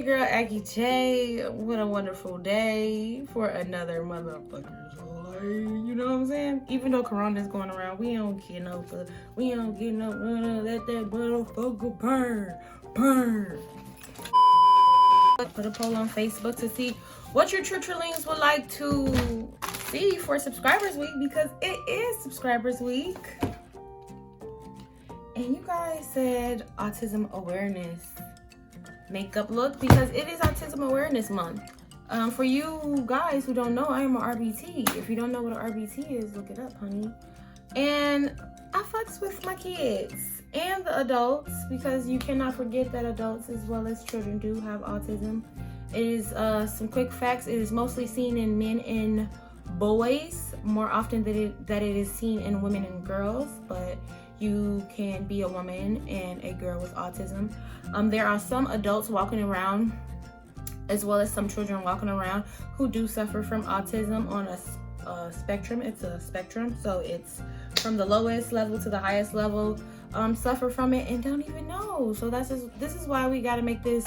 girl Aggie J. What a wonderful day for another motherfucker's life. You know what I'm saying? Even though Corona's going around, we don't get no let that motherfucker burn. Put a poll on Facebook to see what your Churchillings would like to see for Subscribers Week, because it is Subscribers Week. And you guys said autism awareness makeup look because it is Autism Awareness Month. For you guys who don't know, I am an RBT. If you don't know what an RBT is, look it up, honey. And I fucks with my kids and the adults, because you cannot forget that adults as well as children do have autism. It is some quick facts. It is mostly seen in men and boys more often than it is seen in women and girls, but you can be a woman and a girl with autism. There are some adults walking around as well as some children walking around who do suffer from autism on a spectrum. It's a spectrum, so it's from the lowest level to the highest level, suffer from it and don't even know. So this is why we gotta make this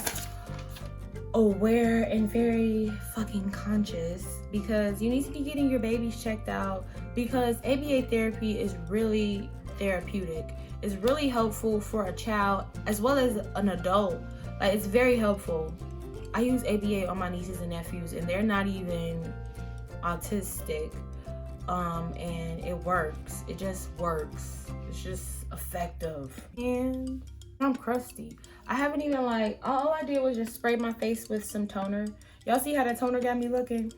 aware and very fucking conscious, because you need to be getting your babies checked out, because ABA therapy is really therapeutic. It's really helpful for a child as well as an adult. Like, it's very helpful. I use ABA on my nieces and nephews, and they're not even autistic, and it works. It just works. It's just effective. And I'm crusty. I haven't even, like, all I did was just spray my face with some toner. Y'all see how that toner got me looking?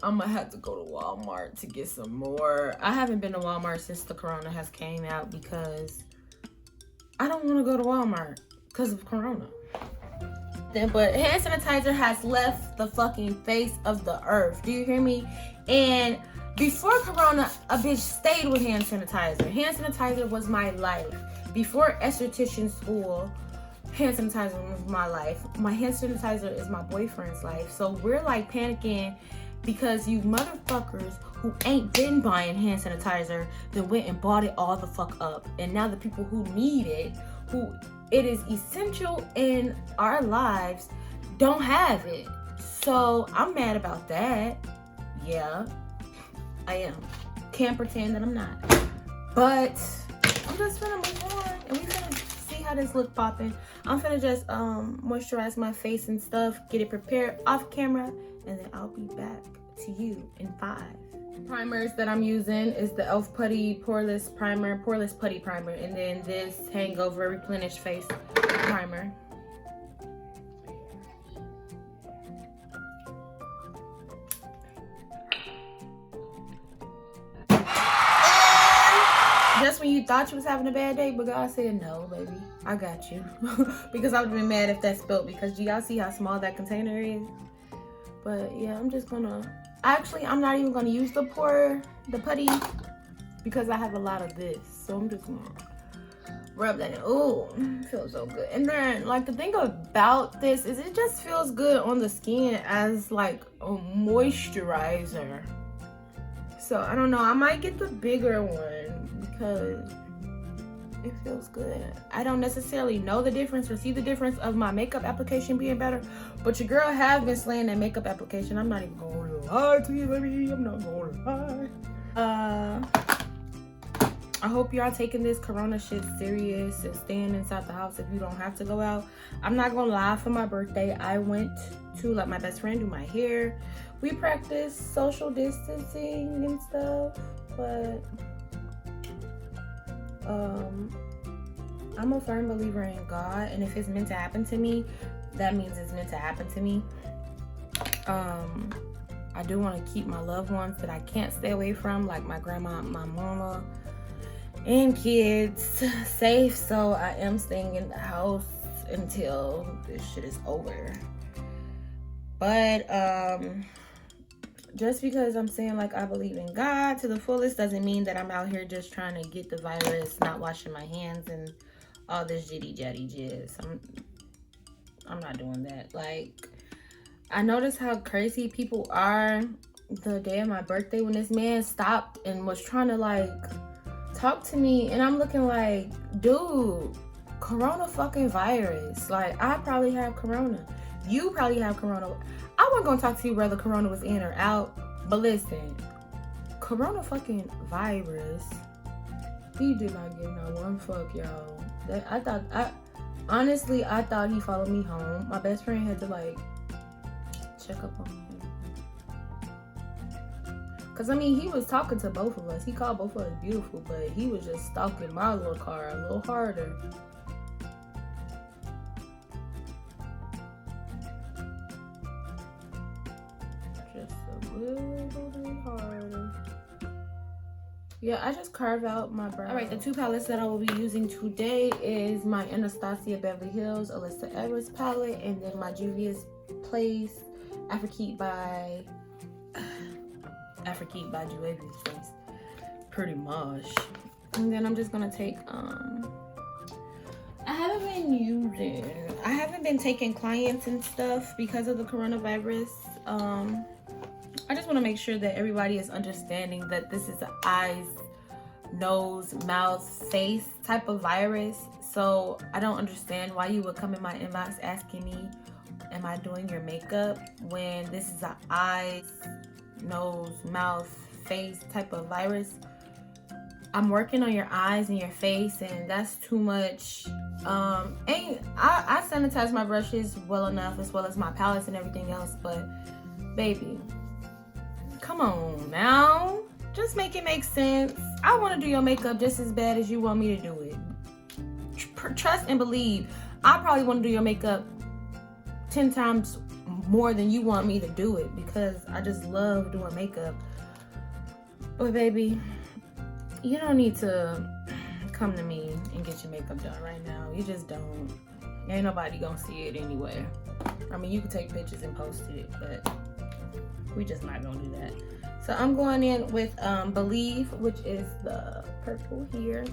I'm gonna have to go to Walmart to get some more. I haven't been to Walmart since the Corona has came out, because I don't want to go to Walmart because of Corona. But hand sanitizer has left the fucking face of the earth. Do you hear me? And before Corona, a bitch stayed with hand sanitizer. Hand sanitizer was my life. Before esthetician school, hand sanitizer was my life. My hand sanitizer is my boyfriend's life. So we're like panicking because you motherfuckers who ain't been buying hand sanitizer then went and bought it all the fuck up. And now the people who need it, who it is essential in our lives, don't have it. So I'm mad about that. Yeah, I am. Can't pretend that I'm not. But I'm just gonna move on, and we gonna see how this look popping. I'm gonna just moisturize my face and stuff, get it prepared off camera, and then I'll be back to you in 5. Primers that I'm using is the e.l.f. Putty Poreless Putty Primer, and then this Hangover Replenish Face Primer. Just when you thought you was having a bad day, but God said, no, baby, I got you. Because I would have been mad if that spilled, because do y'all see how small that container is? But yeah, I'm just gonna, actually, I'm not even gonna use the putty, because I have a lot of this. So I'm just gonna rub that in. Ooh, feels so good. And then, like, the thing about this is it just feels good on the skin as like a moisturizer. So I don't know, I might get the bigger one because it feels good. I don't necessarily know the difference or see the difference of my makeup application being better, but your girl have been slaying that makeup application. I'm not even gonna lie to you, baby. I'm not gonna lie. I hope y'all taking this Corona shit serious and staying inside the house if you don't have to go out. I'm not gonna lie, for my birthday, I went to let my best friend do my hair. We practiced social distancing and stuff, but I'm a firm believer in God, and if it's meant to happen to me, that means it's meant to happen to me. I do want to keep my loved ones that I can't stay away from, like my grandma, my mama, and kids, safe. So I am staying in the house until this shit is over. But just because I'm saying, like, I believe in God to the fullest doesn't mean that I'm out here just trying to get the virus, not washing my hands and all this jitty jatty jizz. I'm not doing that. Like, I noticed how crazy people are the day of my birthday when this man stopped and was trying to, like, talk to me, and I'm looking like, dude, corona fucking virus. Like, I probably have corona. You probably have corona. I wasn't gonna talk to you whether corona was in or out, but listen, corona fucking virus. He did not give not one fuck, y'all. Honestly, I thought he followed me home. My best friend had to like check up on him. Cause I mean, he was talking to both of us. He called both of us beautiful, but he was just stalking my little car a little harder. Just a little bit harder. Yeah, I just carve out my brow. All right, the two palettes that I will be using today is my Anastasia Beverly Hills Alyssa Everest palette, and then my Juvia's Place Afrique by Juvia's Place. Pretty much. And then I'm just gonna take I haven't been taking clients and stuff because of the coronavirus. I just want to make sure that everybody is understanding that this is an eyes, nose, mouth, face type of virus. So I don't understand why you would come in my inbox asking me, am I doing your makeup, when this is an eyes, nose, mouth, face type of virus. I'm working on your eyes and your face, and that's too much. I sanitize my brushes well enough, as well as my palettes and everything else, but baby, come on now, just make it make sense. I want to do your makeup just as bad as you want me to do it. Trust and believe, I probably want to do your makeup 10 times more than you want me to do it, because I just love doing makeup. But baby, you don't need to come to me and get your makeup done right now. You just don't. Ain't nobody gonna see it anyway. I mean, you can take pictures and post it, but we just not gonna do that. So I'm going in with Believe, which is the purple here.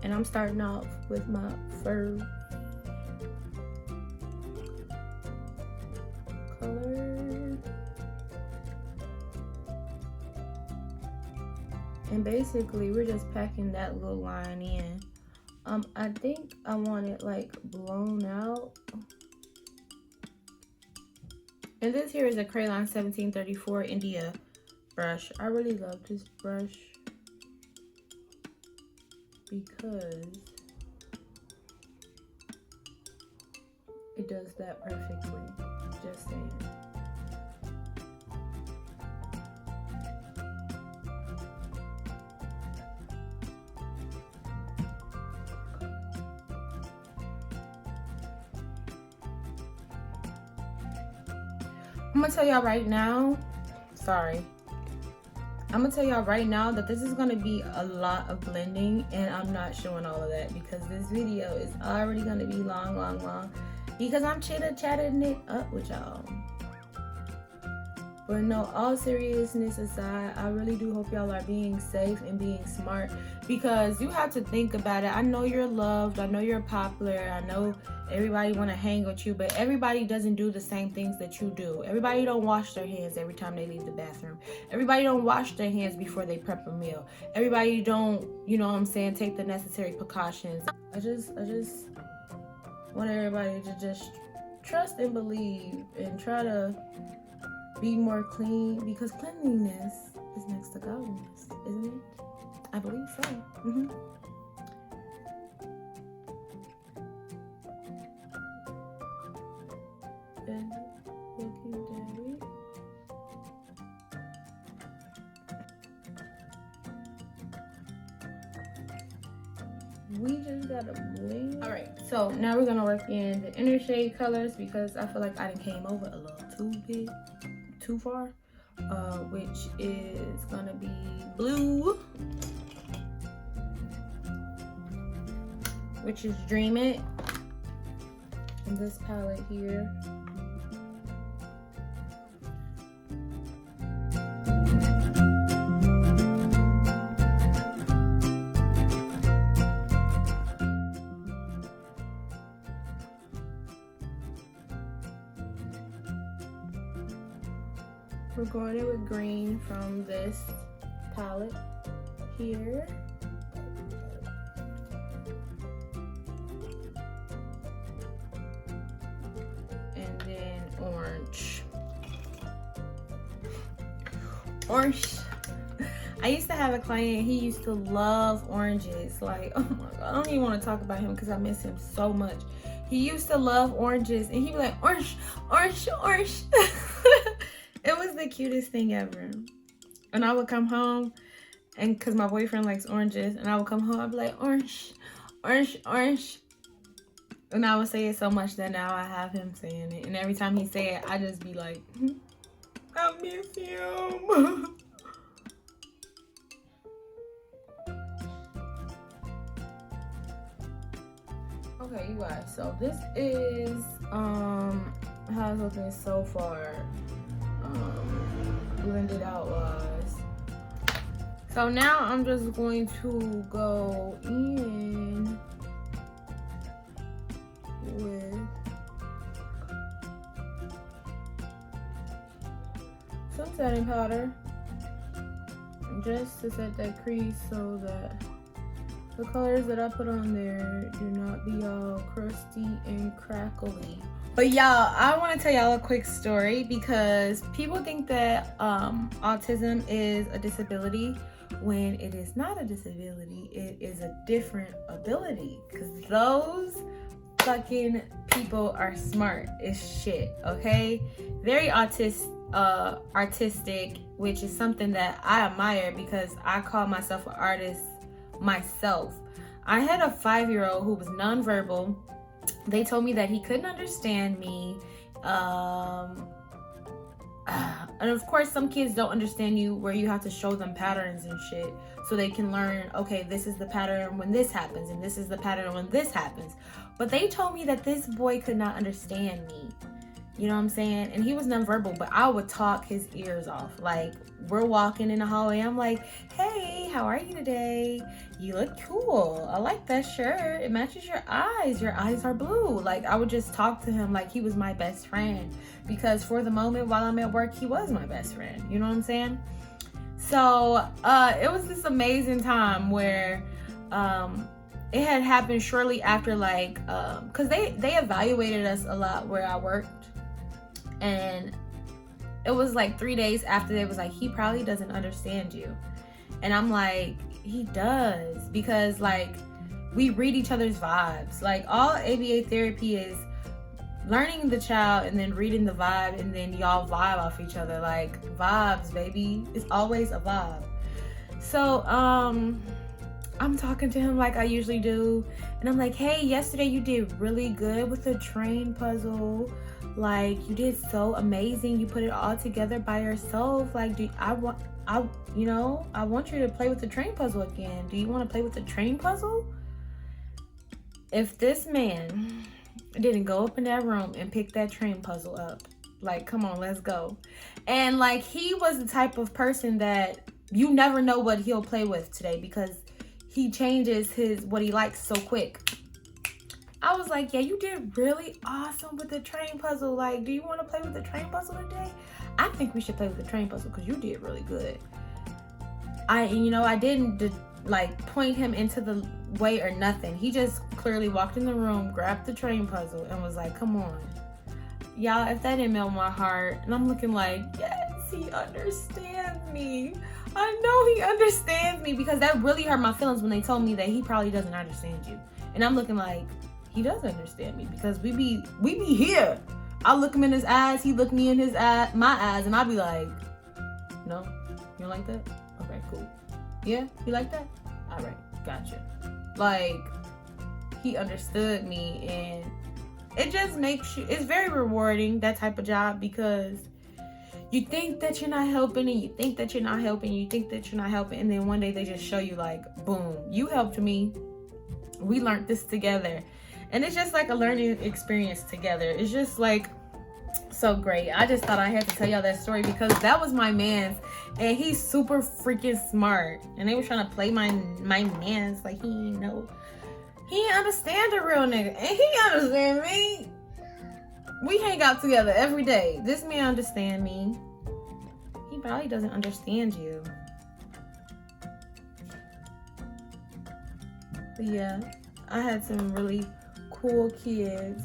And I'm starting off with my first color. And basically, we're just packing that little line in. I think I want it like blown out. And this here is a Crayon 1734 India brush. I really love this brush because it does that perfectly. Just saying. I'm gonna tell y'all right now, I'm gonna tell y'all right now that this is gonna be a lot of blending, and I'm not showing all of that because this video is already gonna be long because I'm chitter-chatting it up with y'all. But no, all seriousness aside, I really do hope y'all are being safe and being smart, because you have to think about it. I know you're loved, I know you're popular, I know everybody want to hang with you, but everybody doesn't do the same things that you do. Everybody don't wash their hands every time they leave the bathroom. Everybody don't wash their hands before they prep a meal. Everybody don't, you know what I'm saying, take the necessary precautions. I just want everybody to just trust and believe and try to be more clean, because cleanliness is next to godliness, isn't it? I believe so. And looking daddy. We just gotta blend. All right, so now we're gonna work in the inner shade colors, because I feel like I done came over a little too far, which is gonna be blue, which is Dream It, and this palette here. We're going in with green from this palette here. Orange. I used to have a client, he used to love oranges. Like, oh my God, I don't even want to talk about him because I miss him so much. He used to love oranges and he'd be like, orange, orange, orange. It was the cutest thing ever. And I would come home, and because my boyfriend likes oranges, and I would come home, I'd be like, orange, orange, orange. And I would say it so much that now I have him saying it. And every time he say it, I just be like, I miss him. Okay, you guys, so this is how it's looking so far, blended out wise. So now I'm just going to go in with some setting powder just to set that crease so that the colors that I put on there do not be all crusty and crackly. But y'all, I want to tell y'all a quick story because people think that autism is a disability when it is not a disability. It is a different ability, because those fucking people are smart as shit, okay? Very artistic, which is something that I admire because I call myself an artist myself. I had a 5-year-old who was nonverbal. They told me that he couldn't understand me. And of course, some kids don't understand you where you have to show them patterns and shit so they can learn, okay, this is the pattern when this happens and this is the pattern when this happens. But they told me that this boy could not understand me. You know what I'm saying? And he was nonverbal, but I would talk his ears off. Like, we're walking in the hallway. I'm like, hey, how are you today? You look cool. I like that shirt. It matches your eyes. Your eyes are blue. Like, I would just talk to him like he was my best friend. Because for the moment while I'm at work, he was my best friend. You know what I'm saying? So, it was this amazing time where, it had happened shortly after, like, because they evaluated us a lot where I worked. And it was like 3 days after they was like, he probably doesn't understand you. And I'm like, he does, because like we read each other's vibes. Like, all ABA therapy is learning the child and then reading the vibe, and then y'all vibe off each other. Like, vibes, baby. It's always a vibe. So I'm talking to him like I usually do, and I'm like, hey, yesterday you did really good with the train puzzle. Like, you did so amazing. You put it all together by yourself. Like, I want you to play with the train puzzle again. Do you want to play with the train puzzle? If this man didn't go up in that room and pick that train puzzle up, like, come on, let's go. And like, he was the type of person that you never know what he'll play with today, because he changes what he likes so quick. I was like, yeah, you did really awesome with the train puzzle. Like, do you want to play with the train puzzle today? I think we should play with the train puzzle because you did really good. I didn't like point him into the way or nothing. He just clearly walked in the room, grabbed the train puzzle, and was like, come on. Y'all, if that didn't melt my heart, and I'm looking like, yes, he understands me. I know he understands me, because that really hurt my feelings when they told me that he probably doesn't understand you. And I'm looking like, he does understand me, because we be here. I look him in his eyes, he look me in my eyes, and I'll be like, no, you don't like that? Okay, cool. Yeah, you like that? All right, gotcha. Like, he understood me, and it just makes you, it's very rewarding, that type of job, because you think that you're not helping, and you think that you're not helping, you think that you're not helping, and then one day they just show you like, boom, you helped me. We learned this together. And it's just like a learning experience together. It's just like so great. I just thought I had to tell y'all that story because that was my man's, and he's super freaking smart. And they were trying to play my man's like he ain't understand a real nigga, and he understand me. We hang out together every day. This man understand me. He probably doesn't understand you. But yeah, I had some really cool kids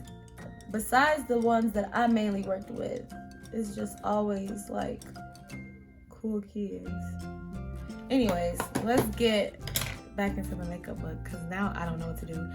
besides the ones that I mainly worked with. It's just always like cool kids. Anyways, let's get back into the makeup look because now I don't know what to do.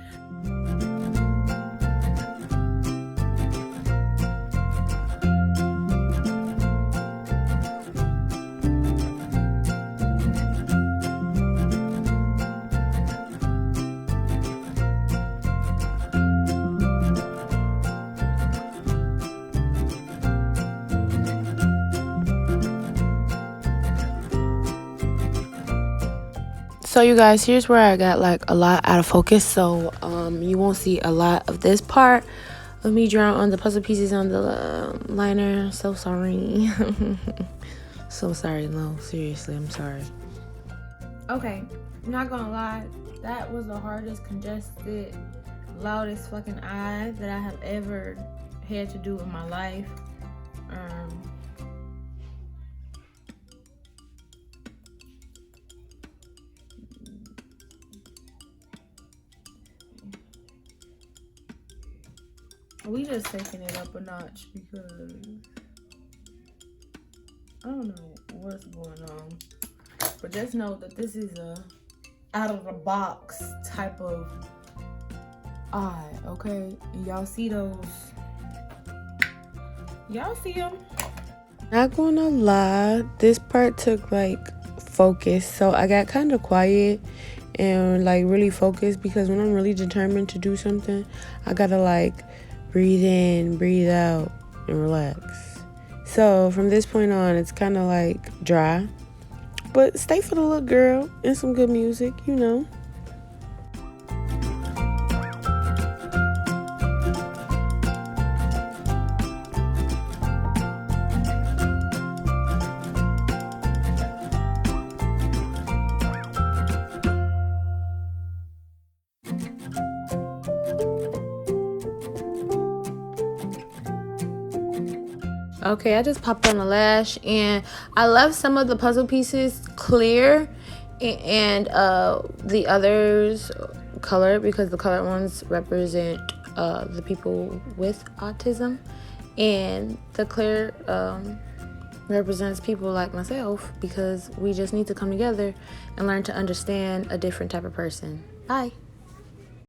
So you guys, here's where I got like a lot out of focus, so you won't see a lot of this part of me drawing on the puzzle pieces on the liner. So sorry. So sorry. No, seriously, I'm sorry. Okay, I'm not gonna lie, that was the hardest, congested, loudest fucking eye that I have ever had to do in my life. We just taking it up a notch because I don't know what's going on, but just know that this is a out of the box type of eye, okay? And y'all see those? Y'all see them? Not gonna lie, this part took like focus, so I got kind of quiet and like really focused because when I'm really determined to do something, I gotta like breathe in, breathe out, and relax. So from this point on, it's kind of like dry, but stay for the look, girl, and some good music, you know. Okay, I just popped on the lash and I left some of the puzzle pieces clear and the others colored because the colored ones represent the people with autism, and the clear represents people like myself because we just need to come together and learn to understand a different type of person. Bye.